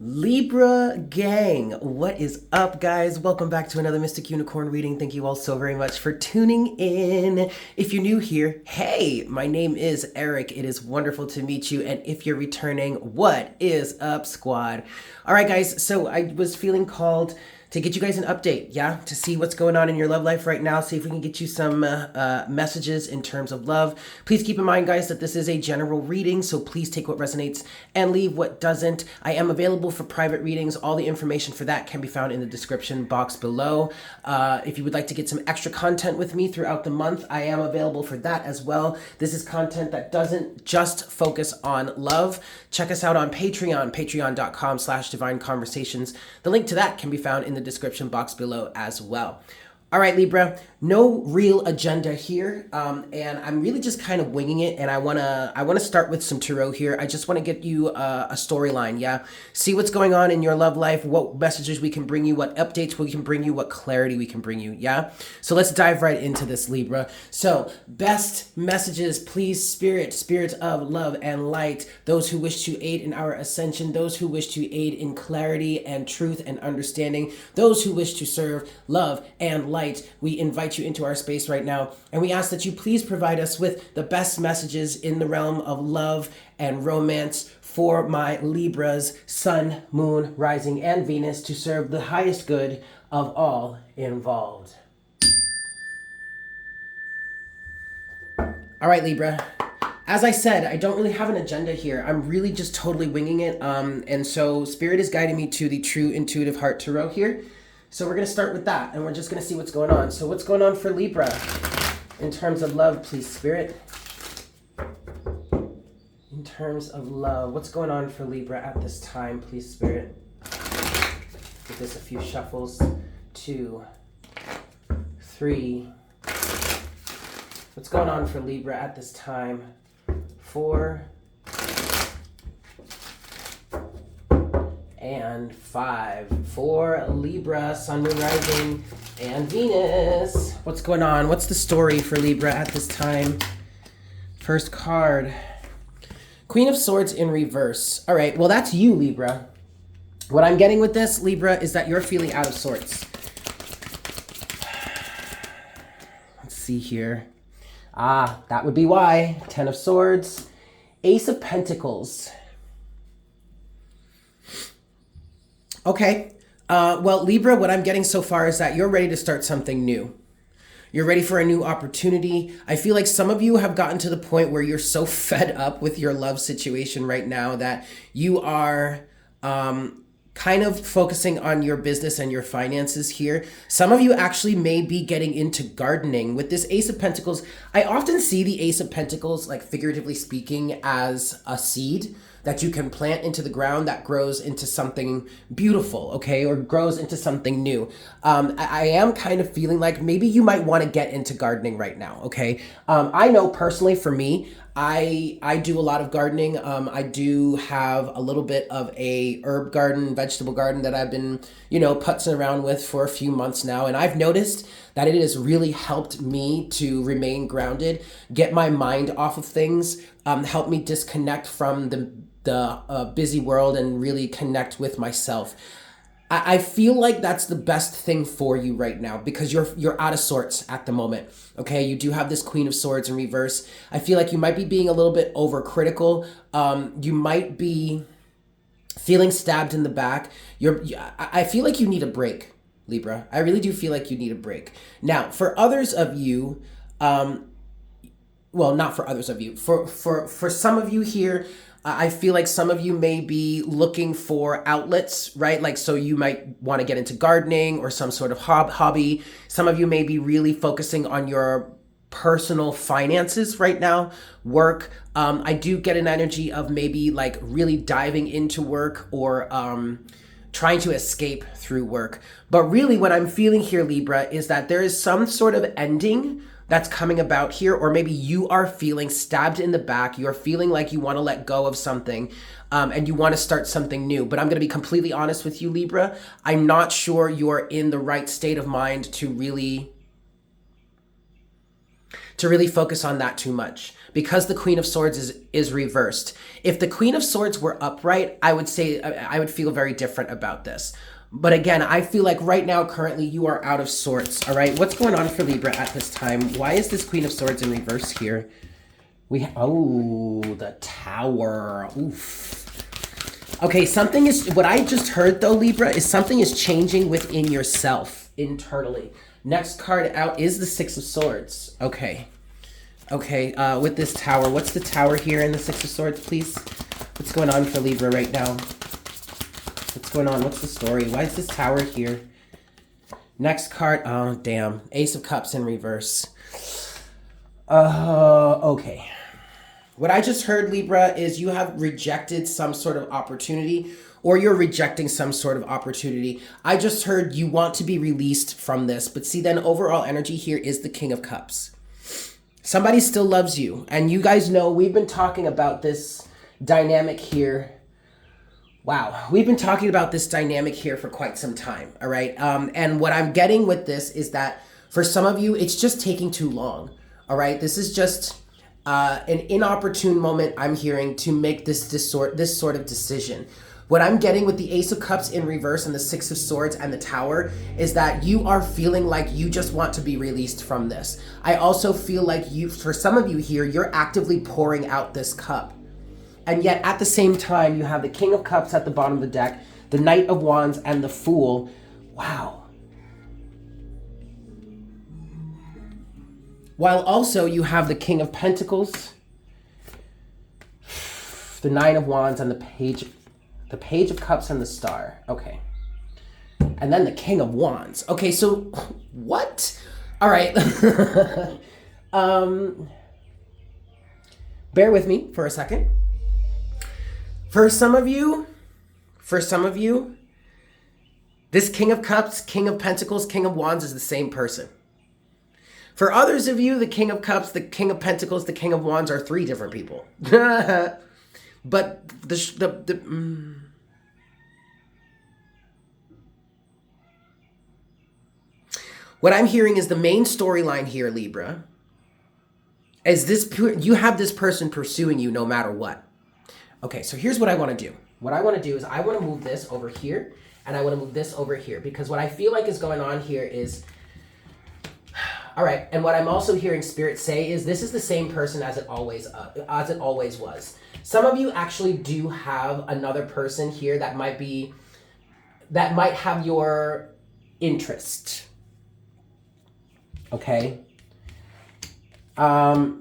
Libra gang, what is up, guys? Welcome back to another Mystic Unicorn reading. Thank you all so very much for tuning in. If you're new here, hey, my name is Eric. It is wonderful to meet you. And if you're returning, what is up, squad? All right, guys, so I was feeling called to get you guys an update, to see what's going on in your love life right now, see if we can get you some messages in terms of love. Please keep in mind, guys, that this is a general reading, so please take what resonates and leave what doesn't. I am available for private readings. All the information for that can be found in the description box below. If you would like to get some extra content with me throughout the month, I am available for that as well. This is content that doesn't just focus on love. Check us out on Patreon, patreon.com/divine conversations. The link to that can be found in the description box below as well. All right, Libra, no real agenda here, and I'm really just kind of winging it, and I wanna start with some tarot here. I just want to get you a storyline, see what's going on in your love life, what messages we can bring you, what updates we can bring you, what clarity we can bring you, So let's dive right into this, Libra. So, best messages, please, spirits of love and light, those who wish to aid in our ascension, those who wish to aid in clarity and truth and understanding, those who wish to serve love and light, we invite you into our space right now, and we ask that you please provide us with the best messages in the realm of love and romance for my Libras, Sun, Moon, Rising, and Venus to serve the highest good of all involved. All right, Libra. As I said, I don't really have an agenda here. I'm really just totally winging it, and so Spirit is guiding me to the True Intuitive Heart Tarot here. So we're going to start with that, and we're just going to see what's going on. So what's going on for Libra in terms of love, please, Spirit? In terms of love, what's going on for Libra at this time, please, Spirit? Give this a few shuffles. 2, 3. What's going on for Libra at this time? 4. And 5 for Libra, Sun, Moon, Rising, and Venus. What's going on? What's the story for Libra at this time? First card, Queen of Swords in reverse. All right, well, that's you, Libra. What I'm getting with this, Libra, is that you're feeling out of sorts. Let's see here. That would be why. 10 of Swords, Ace of Pentacles. Okay, well, Libra, what I'm getting so far is that you're ready to start something new. You're ready for a new opportunity. I feel like some of you have gotten to the point where you're so fed up with your love situation right now that you are kind of focusing on your business and your finances here. Some of you actually may be getting into gardening. With this Ace of Pentacles, I often see the Ace of Pentacles, like figuratively speaking, as a seed that you can plant into the ground that grows into something beautiful, okay, or grows into something new. I am kind of feeling like maybe you might want to get into gardening right now, okay? I know personally for me, I do a lot of gardening. I do have a little bit of a herb garden, vegetable garden that I've been, putzing around with for a few months now. And I've noticed that it has really helped me to remain grounded, get my mind off of things, help me disconnect from the busy world and really connect with myself. I feel like that's the best thing for you right now because you're out of sorts at the moment. Okay, you do have this Queen of Swords in reverse. I feel like you might be being a little bit overcritical. You might be feeling stabbed in the back. I feel like you need a break, Libra. I really do feel like you need a break. Now, for others of you, well, not for others of you. For some of you here, I feel like some of you may be looking for outlets, right? Like, so you might want to get into gardening or some sort of hobby. Some of you may be really focusing on your personal finances right now, work. I do get an energy of maybe like really diving into work or trying to escape through work. But really what I'm feeling here, Libra, is that there is some sort of ending that's coming about here, or maybe you are feeling stabbed in the back. You're feeling like you want to let go of something and you want to start something new. But I'm going to be completely honest with you, Libra. I'm not sure you're in the right state of mind to really focus on that too much. because the Queen of Swords is reversed. If the Queen of Swords were upright, I would say I would feel very different about this. But again, I feel like right now, currently, you are out of sorts, all right? What's going on for Libra at this time? Why is this Queen of Swords in reverse here? Oh, the Tower. Oof. Okay, what I just heard though, Libra, is something is changing within yourself internally. Next card out is the Six of Swords. Okay. Okay, with this Tower. What's the Tower here in the Six of Swords, please? What's going on for Libra right now? What's going on? What's the story? Why is this Tower here? Next card. Oh, damn. Ace of Cups in reverse. Okay. What I just heard, Libra, is you have rejected some sort of opportunity, or you're rejecting some sort of opportunity. I just heard you want to be released from this. But see, then overall energy here is the King of Cups. Somebody still loves you. And you guys know we've been talking about this dynamic here. Wow. We've been talking about this dynamic here for quite some time. All right. And what I'm getting with this is that for some of you, it's just taking too long. All right. This is just an inopportune moment, I'm hearing, to make this sort of decision. What I'm getting with the Ace of Cups in reverse and the Six of Swords and the Tower is that you are feeling like you just want to be released from this. I also feel like for some of you here, you're actively pouring out this cup. And yet at the same time, you have the King of Cups at the bottom of the deck, the Knight of Wands, and the Fool. Wow. While also you have the King of Pentacles, the Nine of Wands, and the Page of Cups and the Star. Okay. And then the King of Wands. Okay, so what? All right. Bear with me for a second. For some of you, this King of Cups, King of Pentacles, King of Wands is the same person. For others of you, the King of Cups, the King of Pentacles, the King of Wands are three different people. But what I'm hearing is the main storyline here, Libra, is you have this person pursuing you no matter what. Okay, so here's what I want to do. What I want to do is I want to move this over here, and I want to move this over here, because what I feel like is going on here is, all right, and what I'm also hearing Spirit say is this is the same person as it always was. Some of you actually do have another person here that might have your interest. Okay. But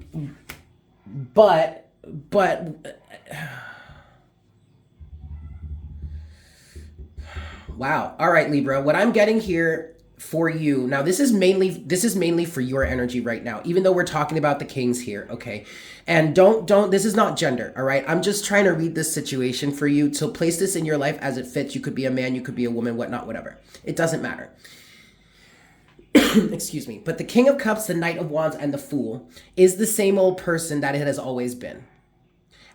wow. All right, Libra, what I'm getting here for you now, this is mainly for your energy right now, even though we're talking about the kings here. Okay. And don't this is not gender. All right. I'm just trying to read this situation for you. So place this in your life as it fits. You could be a man, you could be a woman, whatnot, whatever. It doesn't matter. Excuse me. But the King of Cups, the Knight of Wands, and the Fool is the same old person that it has always been.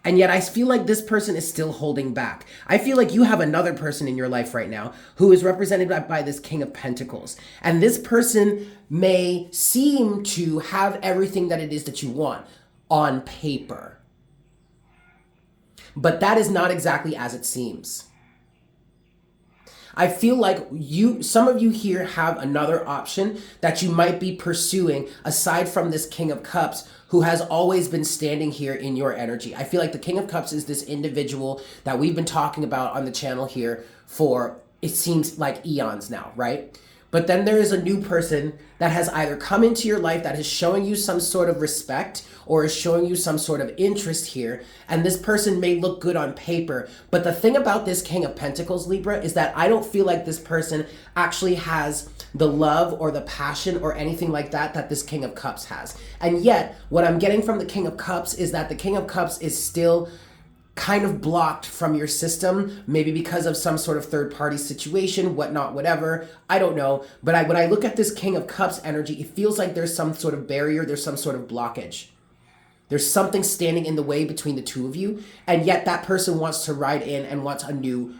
And yet I feel like this person is still holding back. I feel like you have another person in your life right now who is represented by this King of Pentacles. And this person may seem to have everything that it is that you want on paper. But that is not exactly as it seems. I feel like some of you here have another option that you might be pursuing aside from this King of Cups, who has always been standing here in your energy. I feel like the King of Cups is this individual that we've been talking about on the channel here for, it seems like eons now, right? But then there is a new person that has either come into your life that is showing you some sort of respect or is showing you some sort of interest here. And this person may look good on paper. But the thing about this King of Pentacles, Libra, is that I don't feel like this person actually has the love or the passion or anything like that this King of Cups has. And yet, what I'm getting from the King of Cups is that the King of Cups is still kind of blocked from your system, maybe because of some sort of third-party situation, whatnot, whatever. I don't know. But when I look at this King of Cups energy, it feels like there's some sort of barrier, there's some sort of blockage. There's something standing in the way between the two of you, and yet that person wants to ride in and wants a new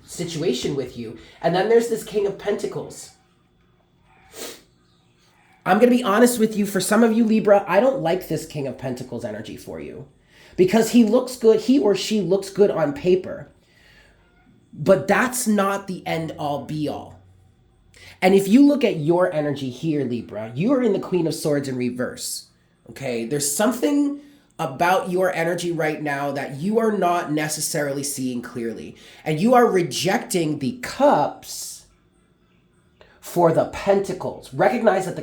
situation with you. And then there's this King of Pentacles. I'm going to be honest with you. For some of you, Libra, I don't like this King of Pentacles energy for you because he looks good. He or she looks good on paper, but that's not the end all be all. And if you look at your energy here, Libra, you are in the Queen of Swords in reverse. Okay. There's something about your energy right now that you are not necessarily seeing clearly, and you are rejecting the cups for the pentacles. Recognize that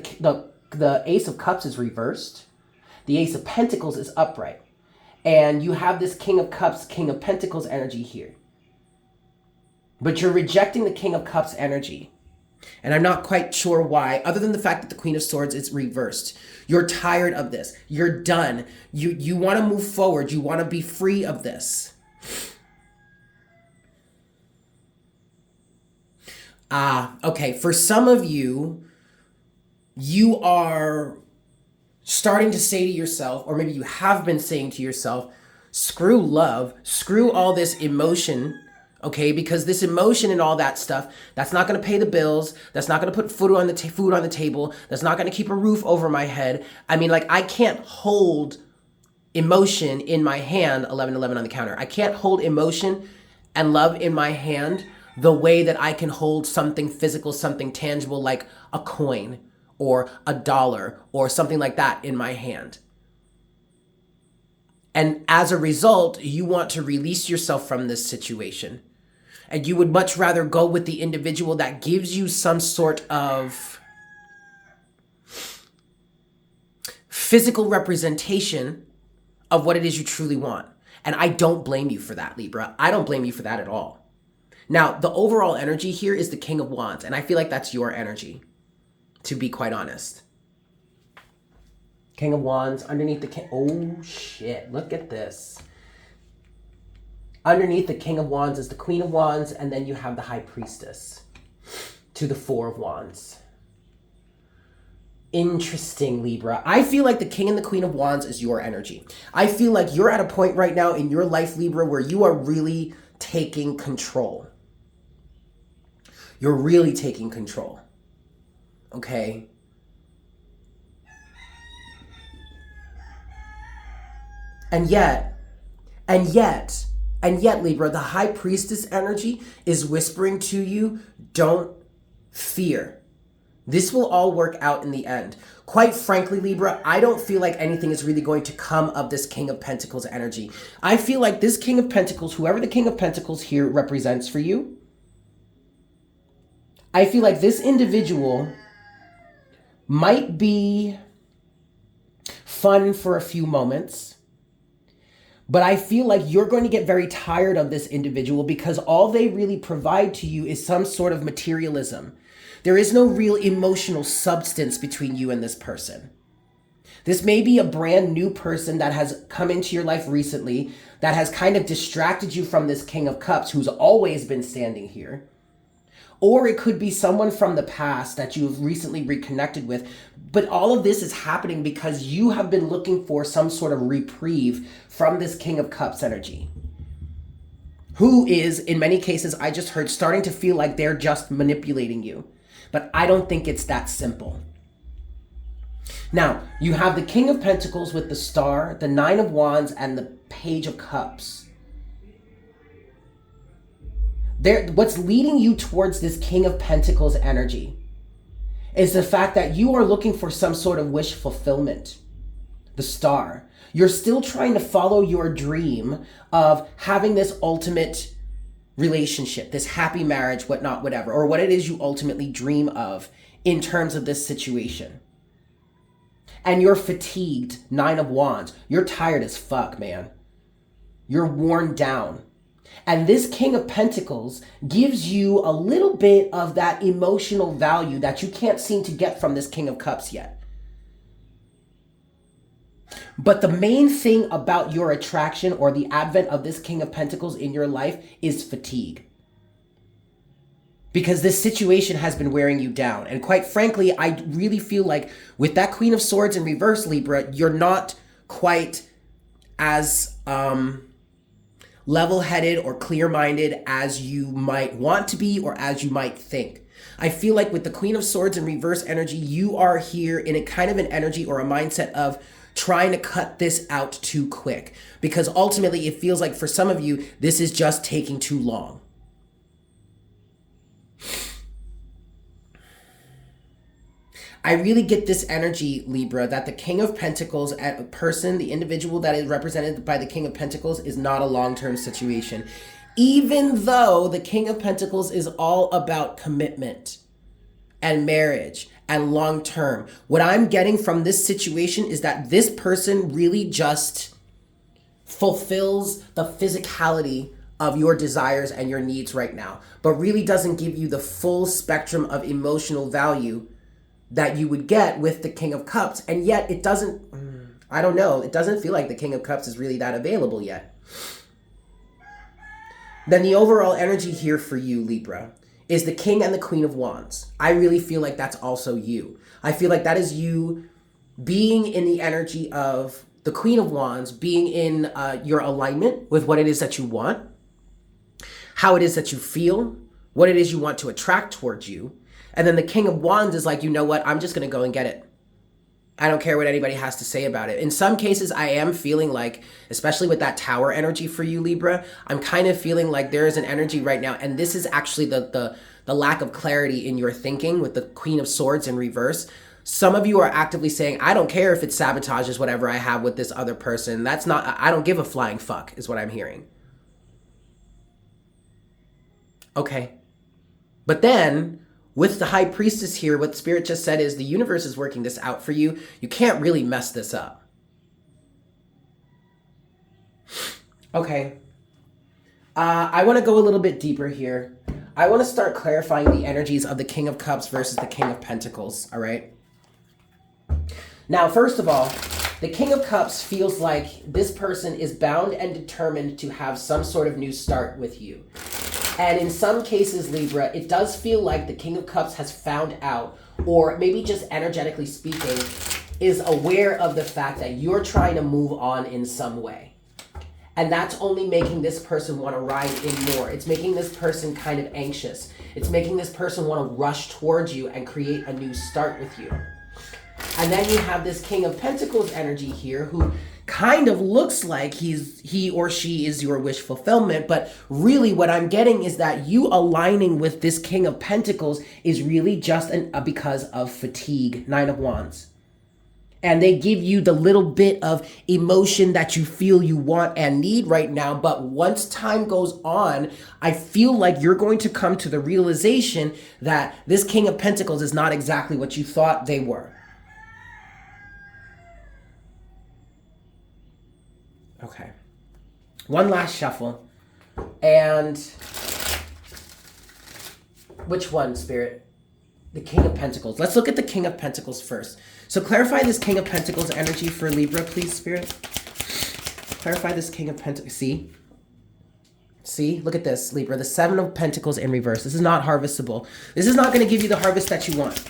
the Ace of Cups is reversed. The Ace of Pentacles is upright. And you have this King of Cups, King of Pentacles energy here. But you're rejecting the King of Cups energy. And I'm not quite sure why, other than the fact that the Queen of Swords is reversed. You're tired of this. You're done. You want to move forward. You want to be free of this. Okay. For some of you, you are starting to say to yourself, or maybe you have been saying to yourself, screw love, screw all this emotion, okay? Because this emotion and all that stuff, that's not going to pay the bills. That's not going to put food on the table. That's not going to keep a roof over my head. I mean, like, I can't hold emotion in my hand, 1111 on the counter. I can't hold emotion and love in my hand the way that I can hold something physical, something tangible like a coin or a dollar or something like that in my hand. And as a result, you want to release yourself from this situation. And you would much rather go with the individual that gives you some sort of physical representation of what it is you truly want. And I don't blame you for that, Libra. I don't blame you for that at all. Now, the overall energy here is the King of Wands, and I feel like that's your energy, to be quite honest. King of Wands, underneath the King... Oh, shit. Look at this. Underneath the King of Wands is the Queen of Wands, and then you have the High Priestess to the Four of Wands. Interesting, Libra. I feel like the King and the Queen of Wands is your energy. I feel like you're at a point right now in your life, Libra, where you are really taking control. You're really taking control. Okay? And yet, Libra, the High Priestess energy is whispering to you, don't fear. This will all work out in the end. Quite frankly, Libra, I don't feel like anything is really going to come of this King of Pentacles energy. I feel like this King of Pentacles, whoever the King of Pentacles here represents for you, I feel like this individual might be fun for a few moments, but I feel like you're going to get very tired of this individual because all they really provide to you is some sort of materialism. There is no real emotional substance between you and this person. This may be a brand new person that has come into your life recently that has kind of distracted you from this King of Cups who's always been standing here. Or it could be someone from the past that you've recently reconnected with. But all of this is happening because you have been looking for some sort of reprieve from this King of Cups energy. Who is, in many cases, I just heard, starting to feel like they're just manipulating you. But I don't think it's that simple. Now, you have the King of Pentacles with the Star, the Nine of Wands, and the Page of Cups. What's leading you towards this King of Pentacles energy is the fact that you are looking for some sort of wish fulfillment. The Star. You're still trying to follow your dream of having this ultimate relationship, this happy marriage, whatnot, whatever, or what it is you ultimately dream of in terms of this situation. And you're fatigued, Nine of Wands. You're tired as fuck, man. You're worn down. And this King of Pentacles gives you a little bit of that emotional value that you can't seem to get from this King of Cups yet. But the main thing about your attraction or the advent of this King of Pentacles in your life is fatigue. Because this situation has been wearing you down. And quite frankly, I really feel like with that Queen of Swords in reverse, Libra, you're not quite as level-headed or clear-minded as you might want to be or as you might think. I feel like with the Queen of Swords in reverse energy, you are here in a kind of an energy or a mindset of trying to cut this out too quick. Because ultimately, it feels like for some of you, this is just taking too long. I really get this energy, Libra, that the King of Pentacles, a person, the individual that is represented by the King of Pentacles, is not a long-term situation. Even though the King of Pentacles is all about commitment and marriage and long-term. What I'm getting from this situation is that this person really just fulfills the physicality of your desires and your needs right now, but really doesn't give you the full spectrum of emotional value that you would get with the King of Cups. And yet it doesn't, I don't know, it doesn't feel like the King of Cups is really that available yet. Then the overall energy here for you, Libra, is the King and the Queen of Wands. I really feel like that's also you. I feel like that is you being in the energy of the Queen of Wands, being in your alignment with what it is that you want, how it is that you feel, what it is you want to attract towards you. And then the King of Wands is like, you know what? I'm just going to go and get it. I don't care what anybody has to say about it. In some cases, I am feeling like, especially with that Tower energy for you, Libra, I'm kind of feeling like there is an energy right now. And this is actually the lack of clarity in your thinking with the Queen of Swords in reverse. Some of you are actively saying, I don't care if it sabotages whatever I have with this other person. That's not, I don't give a flying fuck, is what I'm hearing. Okay. But then, with the High Priestess here, what Spirit just said is the universe is working this out for you. You can't really mess this up. Okay. I want to go a little bit deeper here. I want to start clarifying the energies of the King of Cups versus the King of Pentacles, all right? Now, first of all, the King of Cups feels like this person is bound and determined to have some sort of new start with you. And in some cases, Libra, it does feel like the King of Cups has found out, or maybe just energetically speaking, is aware of the fact that you're trying to move on in some way. And that's only making this person want to ride in more. It's making this person kind of anxious. It's making this person want to rush towards you and create a new start with you. And then you have this King of Pentacles energy here who kind of looks like he or she is your wish fulfillment, but really what I'm getting is that you aligning with this King of Pentacles is really just because of fatigue, Nine of Wands. And they give you the little bit of emotion that you feel you want and need right now, but once time goes on, I feel like you're going to come to the realization that this King of Pentacles is not exactly what you thought they were. Okay, one last shuffle, and which one, Spirit? The King of Pentacles. Let's look at the King of Pentacles first. So clarify this King of Pentacles energy for Libra, please, Spirit. Clarify this King of Pentacles. See, look at this, Libra, the Seven of Pentacles in reverse. This is not harvestable. This is not going to give you the harvest that you want.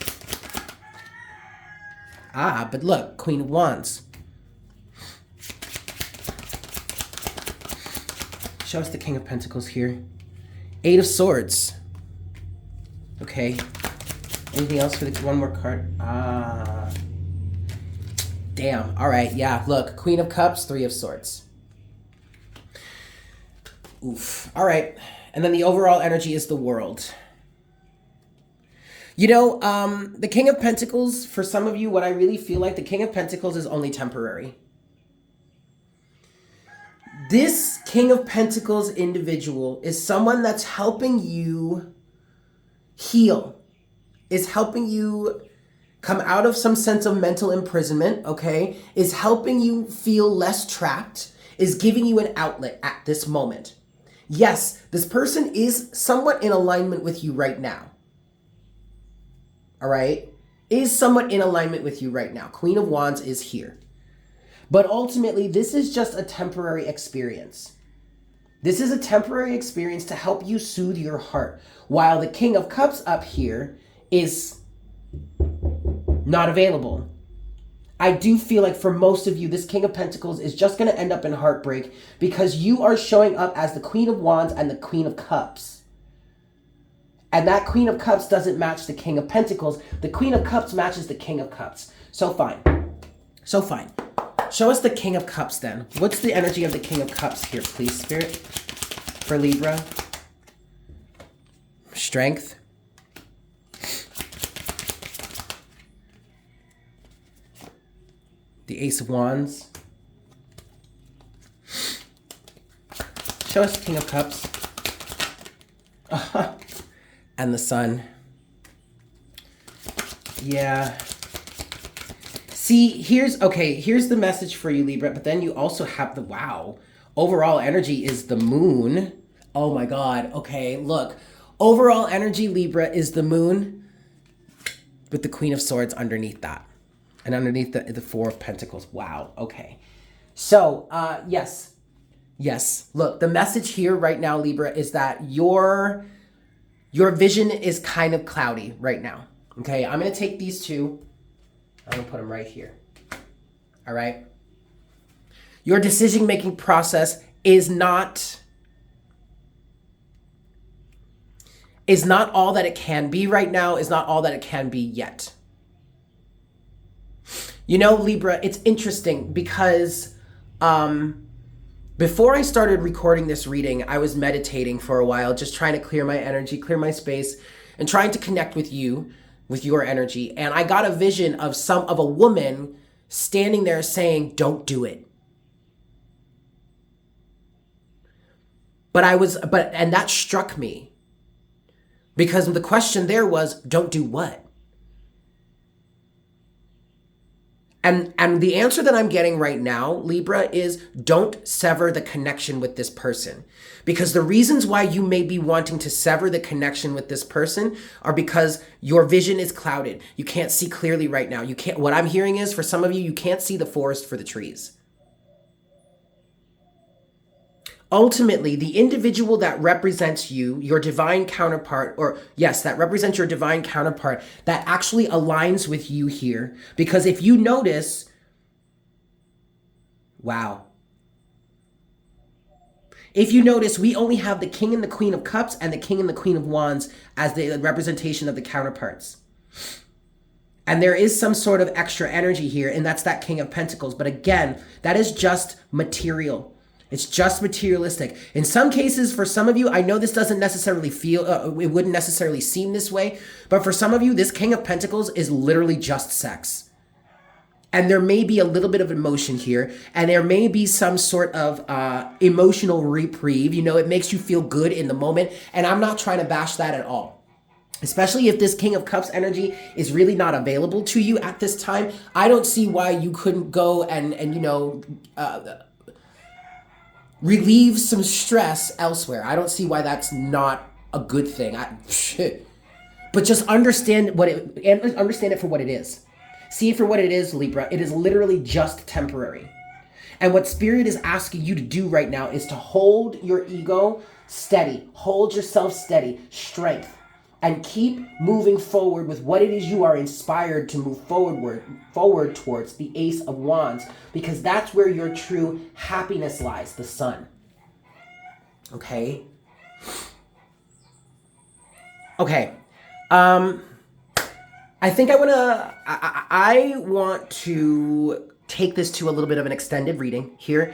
Ah, but look, Queen of Wands. Show us the King of Pentacles here. Eight of Swords. Okay. Anything else for the one more card? Ah. Damn. All right. Yeah. Look. Queen of Cups. Three of Swords. Oof. All right. And then the overall energy is the World. You know, the King of Pentacles, for some of you, what I really feel like, the King of Pentacles is only temporary. This King of Pentacles individual is someone that's helping you heal, is helping you come out of some sense of mental imprisonment, okay? Is helping you feel less trapped, is giving you an outlet at this moment. Yes, this person is somewhat in alignment with you right now. All right? Is somewhat in alignment with you right now. Queen of Wands is here. But ultimately, this is just a temporary experience. This is a temporary experience to help you soothe your heart. While the King of Cups up here is not available. I do feel like for most of you, this King of Pentacles is just going to end up in heartbreak because you are showing up as the Queen of Wands and the Queen of Cups. And that Queen of Cups doesn't match the King of Pentacles. The Queen of Cups matches the King of Cups. So fine. So fine. Show us the King of Cups then. What's the energy of the King of Cups here, please, Spirit? For Libra. Strength. The Ace of Wands. Show us the King of Cups. And the Sun. Yeah. See, here's the message for you, Libra, but then you also have the, wow. Overall energy is the Moon. Oh my God. Okay, look. Overall energy, Libra, is the Moon with the Queen of Swords underneath that. And underneath the Four of Pentacles. Wow. Okay. So, yes. Yes. Look, the message here right now, Libra, is that your vision is kind of cloudy right now. Okay. I'm going to take these two. I'm going to put them right here. All right. Your decision-making process is not all that it can be right now, is not all that it can be yet. You know, Libra, it's interesting because before I started recording this reading, I was meditating for a while, just trying to clear my energy, clear my space, and trying to connect with you, with your energy. And I got a vision of a woman standing there saying, "Don't do it." And that struck me because the question there was, don't do what? And the answer that I'm getting right now, Libra, is don't sever the connection with this person. Because the reasons why you may be wanting to sever the connection with this person are because your vision is clouded. You can't see clearly right now. What I'm hearing is, for some of you, you can't see the forest for the trees. Ultimately, the individual that represents you, your divine counterpart, that represents your divine counterpart, that actually aligns with you here. Because if you notice, wow. If you notice, we only have the King and the Queen of Cups and the King and the Queen of Wands as the representation of the counterparts. And there is some sort of extra energy here, and that's that King of Pentacles. But again, that is just material. It's just materialistic. In some cases, for some of you, I know this doesn't necessarily it wouldn't necessarily seem this way, but for some of you, this King of Pentacles is literally just sex. And there may be a little bit of emotion here, and there may be some sort of emotional reprieve. You know, it makes you feel good in the moment, and I'm not trying to bash that at all. Especially if this King of Cups energy is really not available to you at this time. I don't see why you couldn't go and relieve some stress elsewhere. I don't see why that's not a good thing. But just understand it for what it is. See it for what it is, Libra. It is literally just temporary. And what Spirit is asking you to do right now is to hold your ego steady, hold yourself steady, strength, and keep moving forward with what it is you are inspired to move forward towards, the Ace of Wands, because that's where your true happiness lies, the Sun. Okay? Okay. I think I want to take this to a little bit of an extended reading here,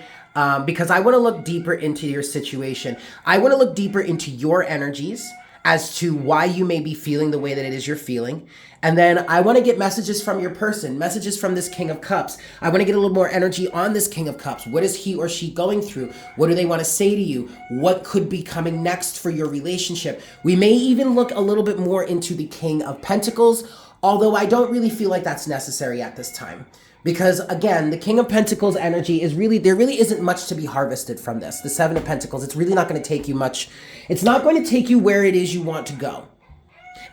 because I want to look deeper into your situation. I want to look deeper into your energies as to why you may be feeling the way that it is you're feeling. And then I want to get messages from your person, messages from this King of Cups. I want to get a little more energy on this King of Cups. What is he or she going through? What do they want to say to you? What could be coming next for your relationship? We may even look a little bit more into the King of Pentacles, although I don't really feel like that's necessary at this time. Because again, the King of Pentacles energy is there really isn't much to be harvested from this. The Seven of Pentacles, it's really not going to take you much. It's not going to take you where it is you want to go.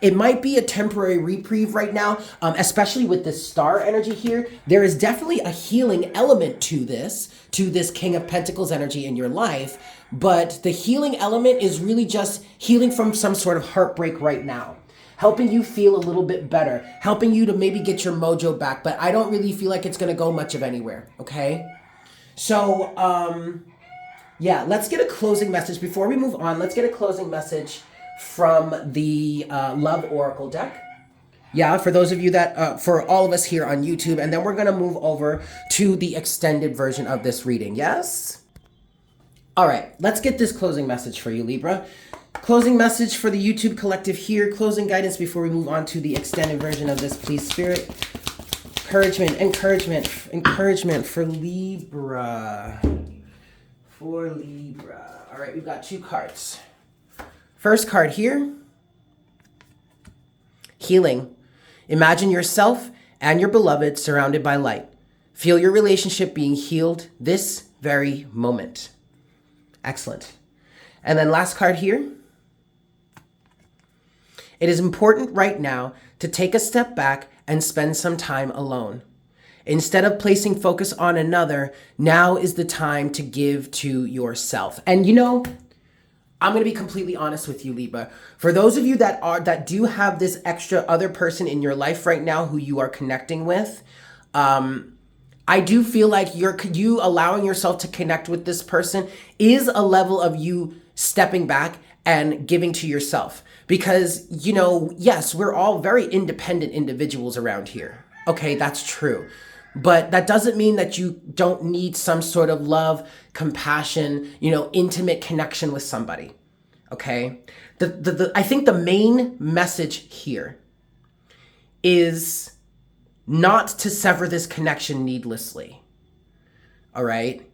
It might be a temporary reprieve right now, especially with this star energy here. There is definitely a healing element to this King of Pentacles energy in your life, but the healing element is really just healing from some sort of heartbreak right now. Helping you feel a little bit better, helping you to maybe get your mojo back, but I don't really feel like it's gonna go much of anywhere, okay? So, yeah, let's get a closing message. Before we move on, let's get a closing message from the Love Oracle deck. Yeah, for those of you that, for all of us here on YouTube. And then we're going to move over to the extended version of this reading. Yes? All right, let's get this closing message for you, Libra. Closing message for the YouTube collective here. Closing guidance before we move on to the extended version of this, please, Spirit. Encouragement, encouragement, encouragement for Libra. For Libra. All right, we've got 2 cards. First card here. Healing. Imagine yourself and your beloved surrounded by light. Feel your relationship being healed this very moment. Excellent. And then last card here. It is important right now to take a step back and spend some time alone. Instead of placing focus on another, now is the time to give to yourself. And you know, I'm going to be completely honest with you, Libra. For those of you that do have this extra other person in your life right now who you are connecting with, I do feel like you allowing yourself to connect with this person is a level of you stepping back and giving to yourself. Because, you know, yes, we're all very independent individuals around here. Okay, that's true. But that doesn't mean that you don't need some sort of love, compassion, you know, intimate connection with somebody. Okay? I think the main message here is not to sever this connection needlessly. All right?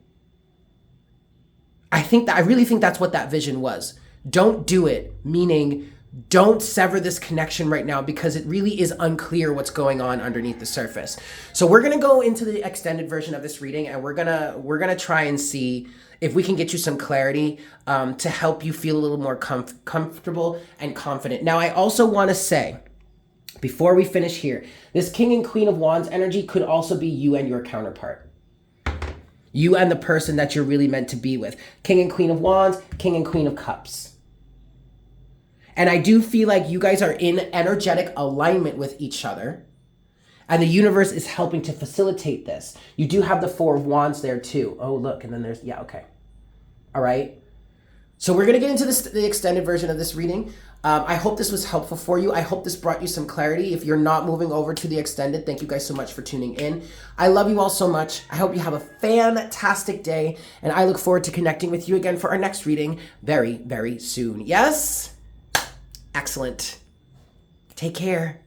I really think that's what that vision was. Don't do it, meaning don't sever this connection right now because it really is unclear what's going on underneath the surface. So we're going to go into the extended version of this reading, and we're going to try and see if we can get you some clarity to help you feel a little more comfortable and confident. Now, I also want to say, before we finish here, this King and Queen of Wands energy could also be you and your counterpart. You and the person that you're really meant to be with. King and Queen of Wands, King and Queen of Cups. And I do feel like you guys are in energetic alignment with each other. And the universe is helping to facilitate this. You do have the 4 of Wands there too. Oh, look, and then there's, yeah, okay. All right. So we're going to get into the extended version of this reading. I hope this was helpful for you. I hope this brought you some clarity. If you're not moving over to the extended, thank you guys so much for tuning in. I love you all so much. I hope you have a fantastic day. And I look forward to connecting with you again for our next reading very, very soon. Yes? Excellent. Take care.